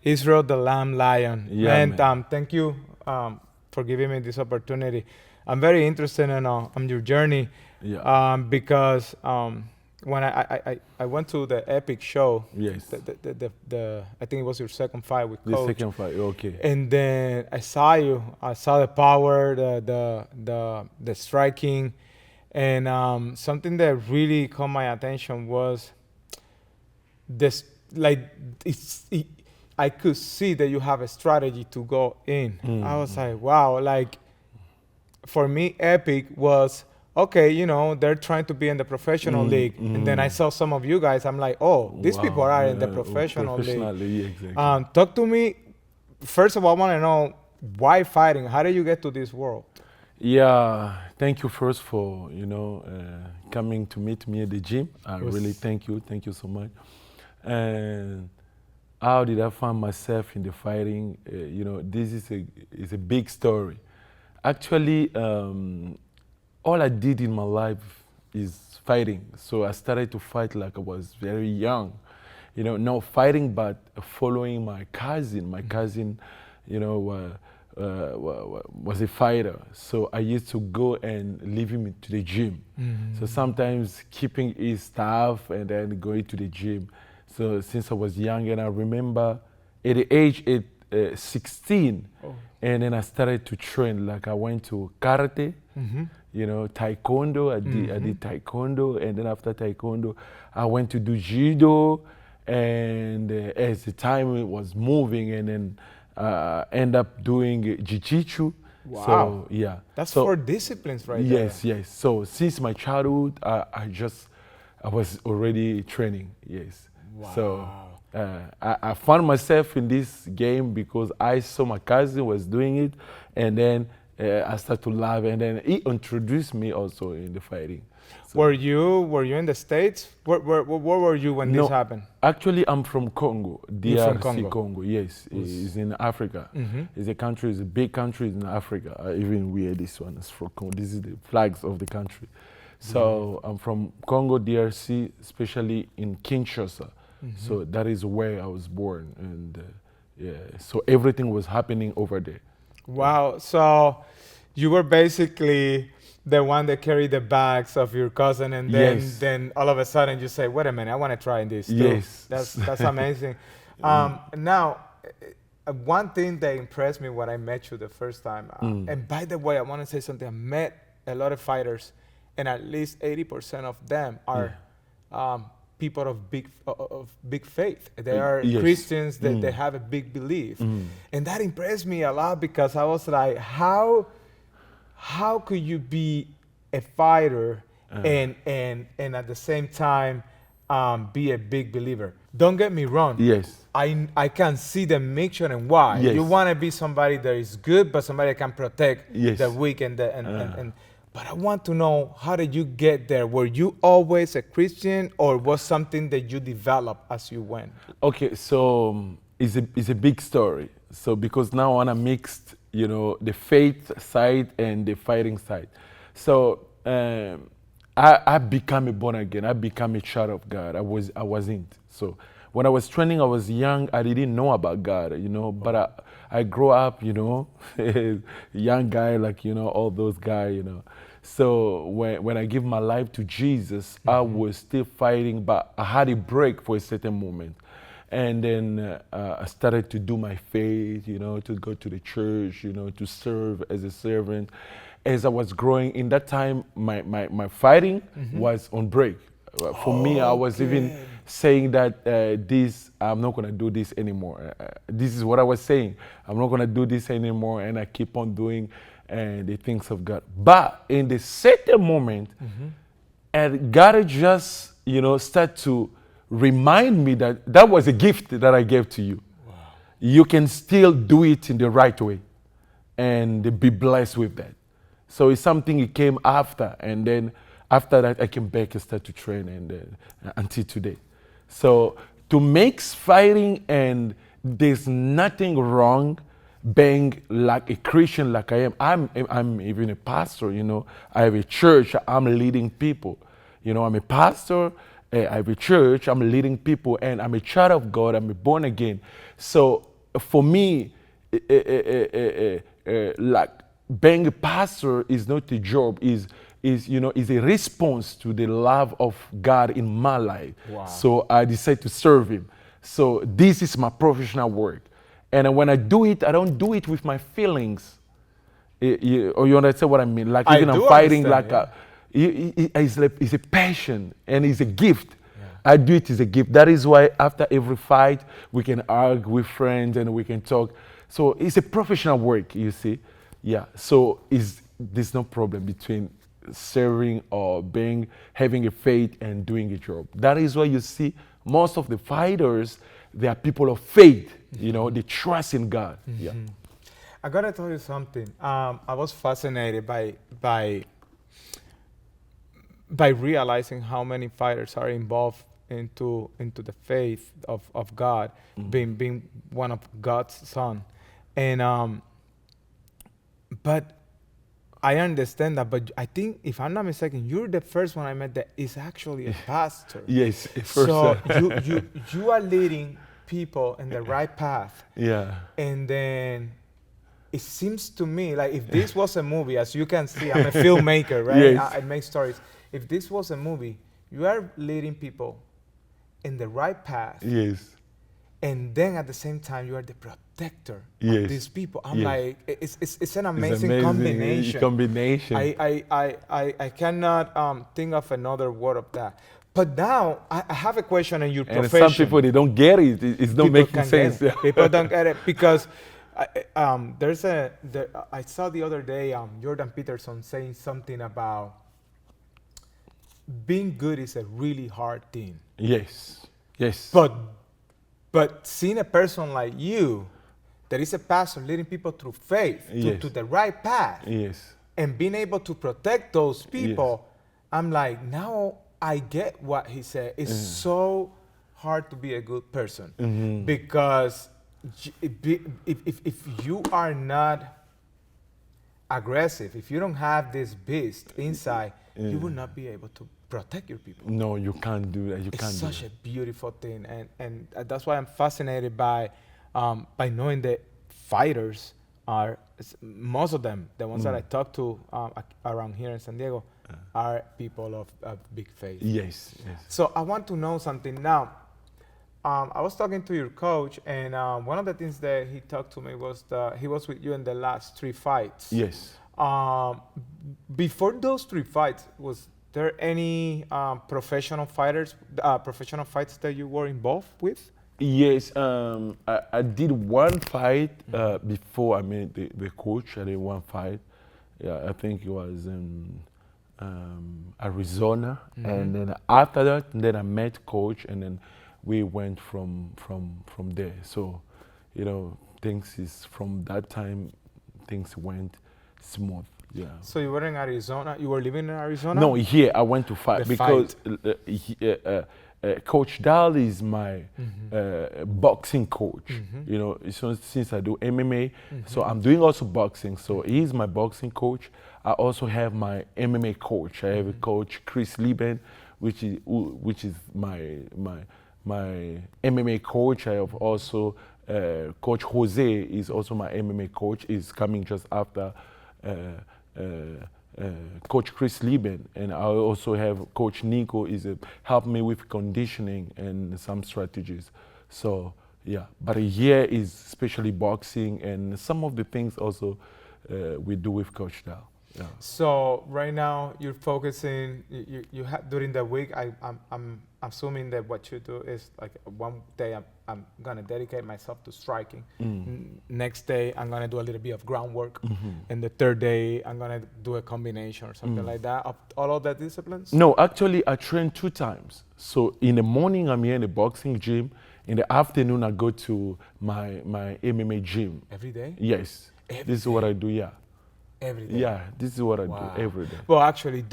Israel the Lamb Lion. Yeah, Man, man. thank you for giving me this opportunity. I'm very interested in on your journey Yeah. because when I went to the Epic show, Yes. the I think it was your second fight with The Coach, second fight. Okay. and then I saw you. I saw the power, the striking, and something that really caught my attention was this. Like I could see that you have a strategy to go in. I was like, wow. Like for me, Epic was okay. You know, they're trying to be in the professional league, and then I saw some of you guys. I'm like, oh, these people Wow. are in the Yeah, professional league. professionally, yeah, exactly. Talk to me. First of all, I want to know why fighting. How did you get to this world? Yeah, thank you first for coming to meet me at the gym. I Was- really thank you so much. And how did I find myself in the fighting? This is a big story. Actually, all I did in my life is fighting. So I started to fight like I was very young. Not fighting, but following my cousin. My cousin, you know, was a fighter. So I used to go and leave him to the gym. So sometimes keeping his stuff and then going to the gym. So since I was young, and I remember at the age at 16, and then I started to train. Like I went to karate, taekwondo. I did taekwondo, and then after taekwondo, I went to do judo. And as the time was moving, and then end up doing jiu-jitsu. Wow. So yeah, That's so, 4 disciplines right there. yes. So since my childhood, I was already training. Yes. So I found myself in this game because I saw my cousin was doing it, and then I started to love, and then he introduced me also in the fighting. So, Were you in the States? Where were you when this happened? Actually, I'm from Congo, You're from DRC, Congo. Yes, it's in Africa. It's a country, it's a big country in Africa. I even wear this one. It's from Congo. This is the flags of the country. So I'm from Congo, DRC, especially in Kinshasa. So that is where I was born, and so everything was happening over there. Wow. So you were basically the one that carried the bags of your cousin, and then Yes. then all of a sudden you say, "Wait a minute, I want to try this too." Yes. That's amazing. Now, one thing that impressed me when I met you the first time, and by the way, I want to say something. I met a lot of fighters, and at least 80% of them are people of big faith. They are Yes. Christians. They have a big belief, and that impressed me a lot because I was like, how could you be a fighter and at the same time be a big believer? Don't get me wrong. Yes. I can see the mixture and why. Yes. You want to be somebody that is good, but somebody that can protect Yes. the weak and but I want to know, how did you get there? Were you always a Christian, or was something that you developed as you went? Okay, so it's a big story. So because now I mixed, the faith side and the fighting side. So I became a born again. I became a child of God. I wasn't. So when I was training, I was young. I didn't know about God, But I grew up, young guy, like all those guys, So when I give my life to Jesus, I was still fighting, but I had a break for a certain moment. And then I started to do my faith, to go to the church, to serve as a servant. As I was growing, in that time, my fighting was on break. For me, I was even saying that I'm not going to do this anymore. This is what I was saying. I'm not going to do this anymore, and I keep on doing the things of God. But in the certain moment, and God just, start to remind me that was a gift that I gave to you. Wow. You can still do it in the right way and be blessed with that. So it's something that came after, and then after that I came back and started to train, and until today. So to mix fighting, and there's nothing wrong being like a Christian like I am. I'm even a pastor, I have a church, I'm leading people. I'm a pastor, I have a church, I'm leading people, and I'm a child of God, I'm born again. So for me, like being a pastor is not a job, is a response to the love of God in my life. Wow. So I decided to serve Him. So this is my professional work, and when I do it, I don't do it with my feelings. Or you understand what I mean? Like I even I'm do fighting understand, it's a passion and it's a gift. I do it as a gift. That is why after every fight we can argue with friends and we can talk. So it's a professional work, you see. Yeah. So there's no problem between serving or having a faith and doing a job. That is why you see most of the fighters, they are people of faith. You know, they trust in God. Yeah. I gotta tell you something. I was fascinated by realizing how many fighters are involved into the faith of God, being one of God's son, and but I understand that. But I think, if I'm not mistaken, you're the first one I met that is actually a pastor. Yes. So you are leading people in the right path, Yeah. and then it seems to me like if this was a movie, as you can see, I'm a filmmaker, right? Yes. I make stories. If this was a movie, you are leading people in the right path, Yes. and then at the same time you are the protector Yes. of these people. I'm Yes. like, it's an It's amazing combination. Combination. I cannot think of another word of that. But now I have a question on your And profession. some people, they don't get it. It's not People making can sense. get it. People don't get it because I saw the other day Jordan Peterson saying something about being good is a really hard thing. Yes. Yes. But seeing a person like you, that is a pastor leading people through faith Yes. to the right path, Yes. and being able to protect those people, I'm like, now I get what he said. It's so hard to be a good person because if you are not aggressive, if you don't have this beast inside, you will not be able to protect your people. No, you can't do that. You It's can't do such that. a beautiful thing, and that's why I'm fascinated by knowing that fighters are most of them, the ones that I talk to around here in San Diego, are people of big faith. Yes. Yes. So I want to know something now. I was talking to your coach, and one of the things that he talked to me was that he was with you in the last 3 fights. Yes. Before those 3 fights, was there any professional fights that you were involved with? Yes, I did one fight before I met the coach. I did one fight. Yeah, I think it was in Arizona, and then after that, then I met coach, and then we went from there. So, you know, from that time, things went smooth. Yeah. So you were in Arizona. You were living in Arizona. No, here I went to fight The because Coach Dahl is my boxing coach. You know, since I do MMA, so I'm doing also boxing. So he's my boxing coach. I also have my MMA coach. I have a coach, Chris Lieben, which is my MMA coach. I have also Coach Jose is also my MMA coach. Is coming just after. Coach Chris Lieben, and I also have Coach Nico help me with conditioning and some strategies. So yeah, but here is especially boxing and some of the things also we do with Coach Dal. Yeah. So right now you're focusing. You have during the week. I'm assuming that what you do is like one day I'm gonna dedicate myself to striking. Next day I'm gonna do a little bit of groundwork, and the third day I'm gonna do a combination or something like that. Of all of the disciplines. No, actually I train 2 times. So in the morning I'm here in the boxing gym. In the afternoon I go to my MMA gym. Every day. Yes. This is what I do. Yeah. Every day. Yeah, this is what I Wow. do every day. Well, actually,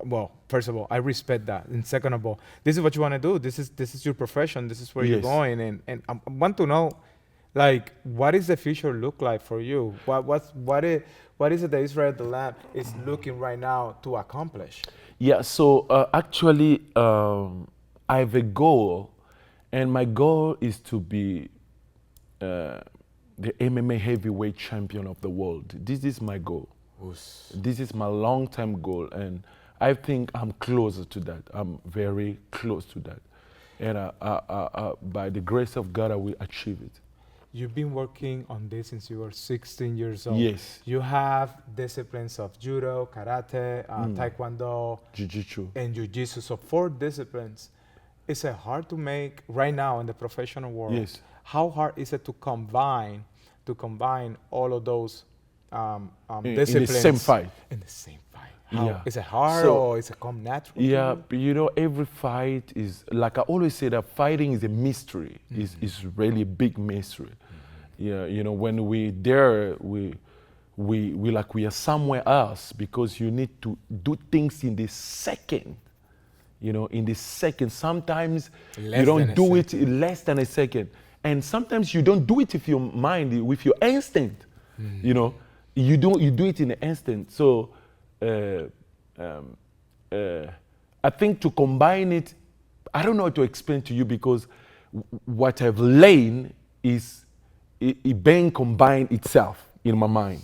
well, first of all, I respect that, and second of all, this is what you want to do. This is your profession. This is where you're Yes. going, and I want to know, like, what does the future look like for you? What is it that Israel the Lamb is looking right now to accomplish? Yeah, so actually, I have a goal, And my goal is to be the MMA heavyweight champion of the world. This is my goal. This is my long-term goal, and I think I'm closer to that. I'm very close to that. And by the grace of God, I will achieve it. You've been working on this since you were 16 years old. Yes. You have disciplines of judo, karate, taekwondo, Jiu-Jitsu. and jiu-jitsu. So 4 disciplines. Is it hard to make right now in the professional world? Yes. How hard is it to combine all of those disciplines In the same fight? In the same fight. How, Yeah. is it hard So- or is it come natural? to Yeah, you? but you know, every fight is, like I always say, that fighting is a mystery. It's really a big mystery. Yeah, you know, when we there, we like we are somewhere else, because you need to do things in the second. You know, in the second. Sometimes Less you than a don't do it in less than a second, and sometimes you don't do it with your mind, with your instinct. You know, you do it in an instant. So. I think to combine it, I don't know how to explain to you, because what I've learned is it being combined itself in my mind,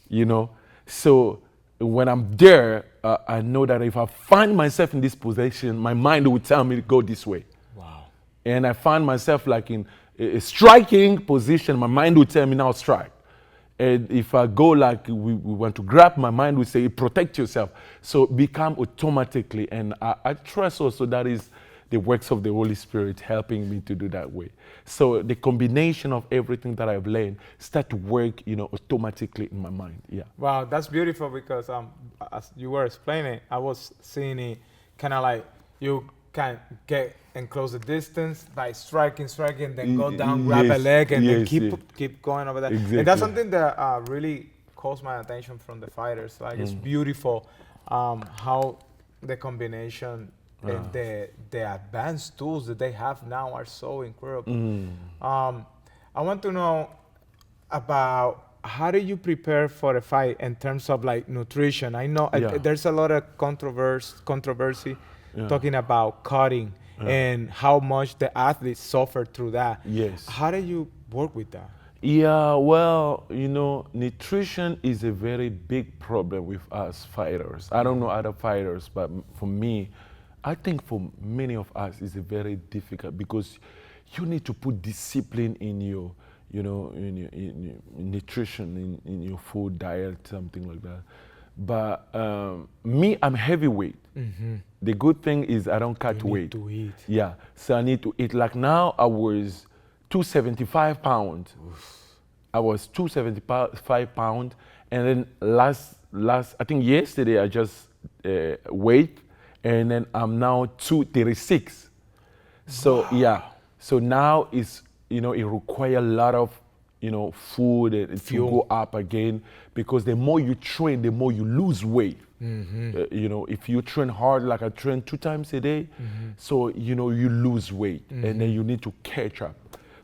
you know. So when I'm there, I know that if I find myself in this position, my mind will tell me to go this way. Wow. And I find myself like in a striking position, my mind will tell me now strike. And if I go like we want to grab, my mind will say protect yourself. So become automatically, and I trust also that is the works of the Holy Spirit helping me to do that way. So the combination of everything that I've learned start to work, you know, automatically in my mind. Yeah. Wow, that's beautiful, because as you were explaining, I was seeing it kind of like you can get and close the distance by striking, then go down, grab a Yes, leg, and then yes. keep going over there. And Exactly. that's something that really calls my attention from the fighters. Like it's beautiful how the combination and the advanced tools that they have now are so incredible. I want to know about how do you prepare for a fight in terms of like nutrition? I know Yeah. there's a lot of controversy talking about cutting and how much the athletes suffer through that. Yes. How do you work with that? Yeah, well, you know, nutrition is a very big problem with us fighters. I don't know other fighters, but for me, I think for many of us, it's a very difficult, because you need to put discipline in your, you know, in your nutrition, in your food diet, something like that. But me, I'm heavyweight. The good thing is I don't cut You need weight. to eat. Yeah, so I need to eat. Like now, I was 275 pounds. I was 275 pounds, and then last I think yesterday I just weighed, and then I'm now 236. So yeah, so now it's, you know, it requires a lot of, you know, food and to Fuel. go up again, because the more you train, the more you lose weight. You know, if you train hard, like I train 2 times a day, so you know you lose weight, and then you need to catch up.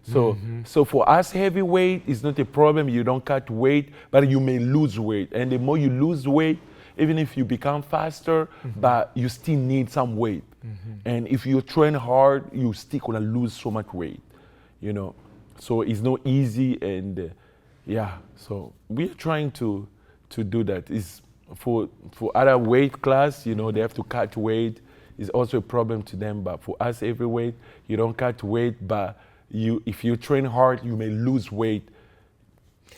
So, so for us, heavyweight is not a problem. You don't cut weight, but you may lose weight, and the more you lose weight, even if you become faster, but you still need some weight. And if you train hard, you still gonna lose so much weight. You know, so it's not easy, and yeah. So we're trying to do that. Is for other weight class, you know, they have to cut weight. It's also a problem to them. But for us, every weight, you don't cut weight, but if you train hard, you may lose weight.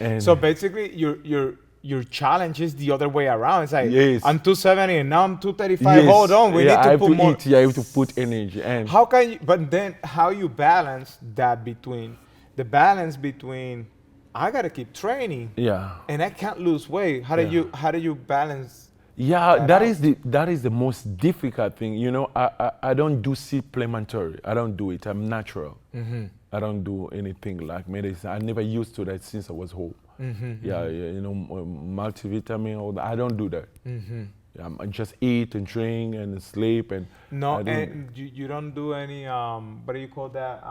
And So basically, your challenge is the other way around. It's like Yes. I'm 270 and now I'm 235. yes, Hold on, we yeah, need I to have put to more. eat. Yeah, I have to put energy. And How can you? But then how you balance that between the balance between I gotta keep training yeah. and I can't lose weight. How do you balance? Yeah, that that is the most difficult thing. You know, I don't do supplementary. I don't do it. I'm natural. I don't do anything like medicine. I never used to that since I was home. Yeah, you know, multivitamin. All that. I don't do that. Yeah, I just eat and drink and sleep and No, I don't- and you don't do any what do you call that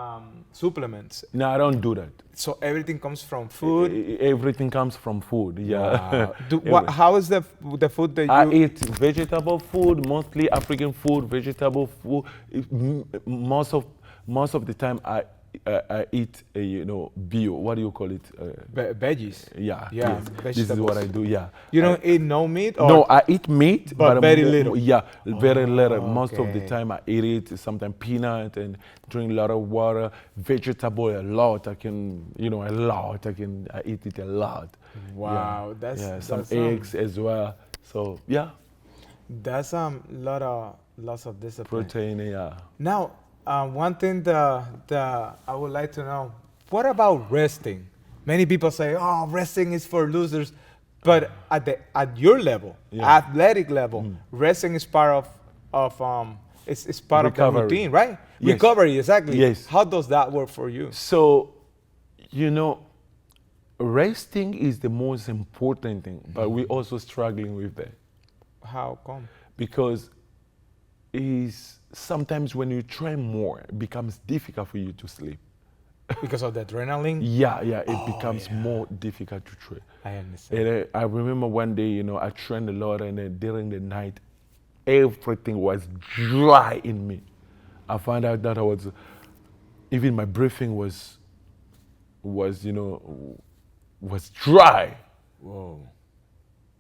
supplements. no, I don't do that. So everything comes from food. Everything comes from food. Yeah. Wow. How is the food that you I eat vegetable food, mostly African food, vegetable food. most of the time I eat bio. What do you call it? Veggies. Yeah, Yeah, yes. This is what I vegetables. do. Yeah. You don't eat no meat, or No, I eat meat, but very little. Yeah, very little. Oh, Most of the okay. time, I eat it. Sometimes peanut and drink a lot of water. Vegetable a lot. I can, a lot. I eat it a lot. Wow, Yeah. Some that's eggs as well. So yeah, that's lots of discipline. protein. Yeah. Now, one thing that I would like to know: what about resting? Many people say, "Oh, resting is for losers," but at your level, Yeah. athletic level, resting is part it's part of the Recovery. routine, right? Yes. Recovery, exactly. Yes. How does that work for you? So, resting is the most important thing, but we're also struggling with that How come? because is sometimes when you train more, it becomes difficult for you to sleep. Because of the adrenaline? Yeah, it becomes more difficult to train. I understand. And I remember one day, I trained a lot, and then during the night, everything was dry in me. I found out that even my breathing was dry. Whoa.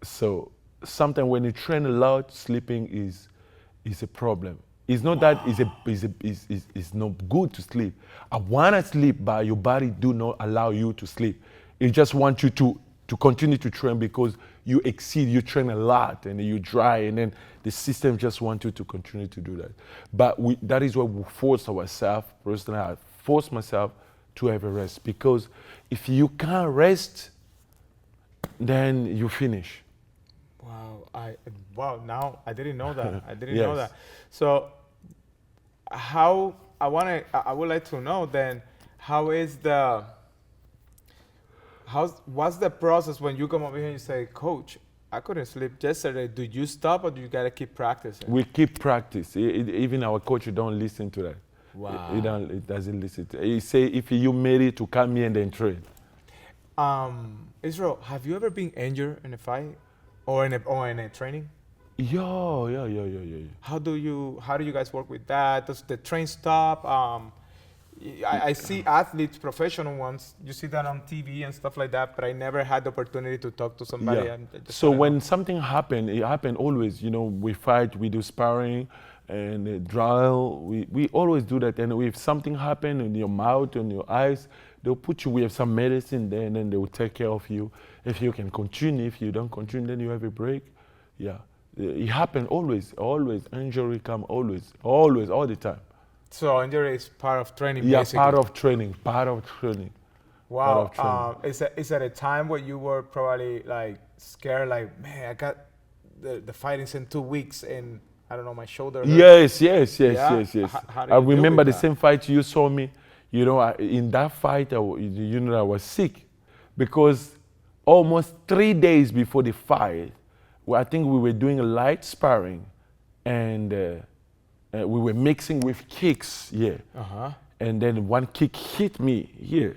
So sometimes when you train a lot, sleeping is a problem. It's not that it's not good to sleep. I want to sleep, but your body do not allow you to sleep. It just wants you to continue to train because you you train a lot and you dry, and then the system just wants you to continue to do that. But that is why we force ourselves. Personally, I force myself to have a rest, because if you can't rest, then you finish. Wow, now I didn't know that. I didn't know Yes. that. So I would like to know then, what's the process when you come over here and you say, "Coach, I couldn't sleep yesterday." Do you stop, or do you gotta keep practicing? We keep practice. Even our coach don't listen to that. Wow. He doesn't listen to it. He say if you made it to come here and then train. Israel, have you ever been injured in a fight or in a training? Yeah. How do you guys work with that? Does the train stop? I see athletes, professional ones. You see that on TV and stuff like that, but I never had the opportunity to talk to somebody. Yeah. I just So wanna when know. something happen, it happen always. We fight, we do sparring and drill. We always do that. And if something happen in your mouth and your eyes, they'll put you with some medicine there, and then they will take care of you. If you can continue, if you don't continue, then you have a break. Yeah. It happen always. Injury come always, all the time. So injury is part of training, Yeah, basically. part of training. Wow. part of Is at a time where you were probably like scared, like, man, I got the fighting's in 2 weeks, and I don't know, my shoulder hurts. Yes. Yeah? How do I you deal remember with the that? same fight you saw me. In that fight, I was sick because almost 3 days before the fight, I think we were doing a light sparring, and we were mixing with kicks. Yeah. Uh-huh. And then one kick hit me here.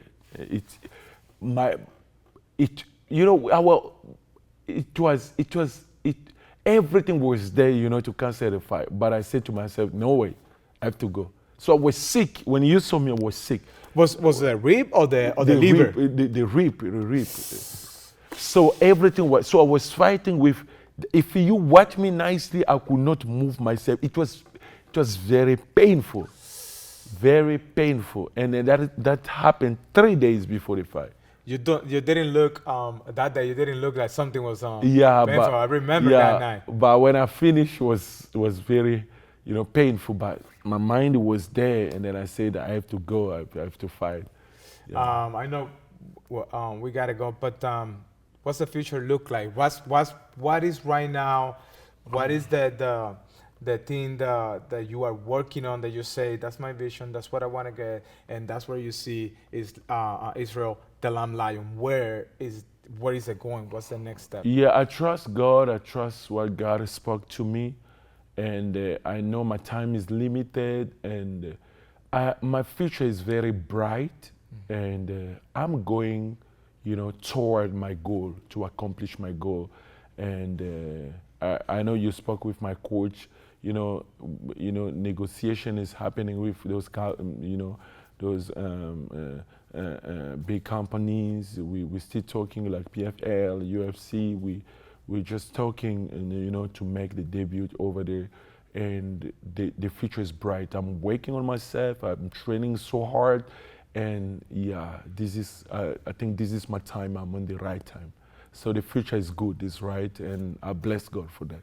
Everything was there, to cancel the fight. But I said to myself, no way, I have to go. So I was sick. When you saw me, I was sick. Was the rib or the liver? The rib. So everything was. So I was fighting with. If you watch me nicely, I could not move myself. It was very painful, and then that happened 3 days before the fight. You didn't look that day. You didn't look like something was Yeah, painful. but I remember that night. But when I finished, was very, painful. But my mind was there, and then I said I have to go. I have to fight. Yeah. I know we gotta go, but what's the future look like? What is right now? What is the thing that you are working on that you say that's my vision, that's what I want to get, and that's where you see is Israel the Lamb Lion. Where is it going? What's the next step? Yeah, I trust God. I trust what God spoke to me, and I know my time is limited, and my future is very bright, and I'm going, toward my goal, to accomplish my goal, and I know you spoke with my coach. negotiation is happening with those, those big companies. We're still talking like PFL, UFC. We're just talking, and to make the debut over there. And the future is bright. I'm working on myself. I'm training so hard, and yeah, this is. I think this is my time. I'm on the right time. So the future is good, is right, and I bless God for that.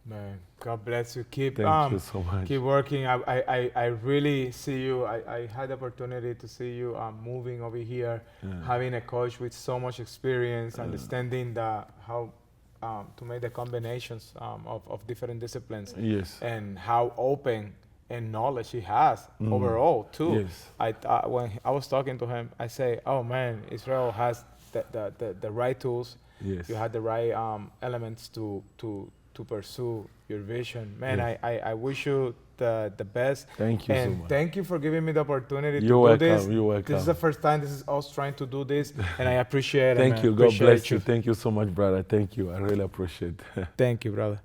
Man, God bless you. Keep Thank you so much. keep working. I really see you. I had the opportunity to see you moving over here, having a coach with so much experience, understanding how to make the combinations of different disciplines. Yes. And how open and knowledge he has overall too. Yes. When I was talking to him, I say, "Oh man, Israel has the right tools. Yes. You had the right elements to pursue your vision, man." Yes. I wish you the best. Thank you so and much. thank you for giving me the opportunity You're to welcome. do this. You're welcome. This is the first time this is us trying to do this, and I appreciate it. Thank man. you. God Appreciate bless you. Thank you so much, brother. Thank you. I really appreciate it. Thank you, brother.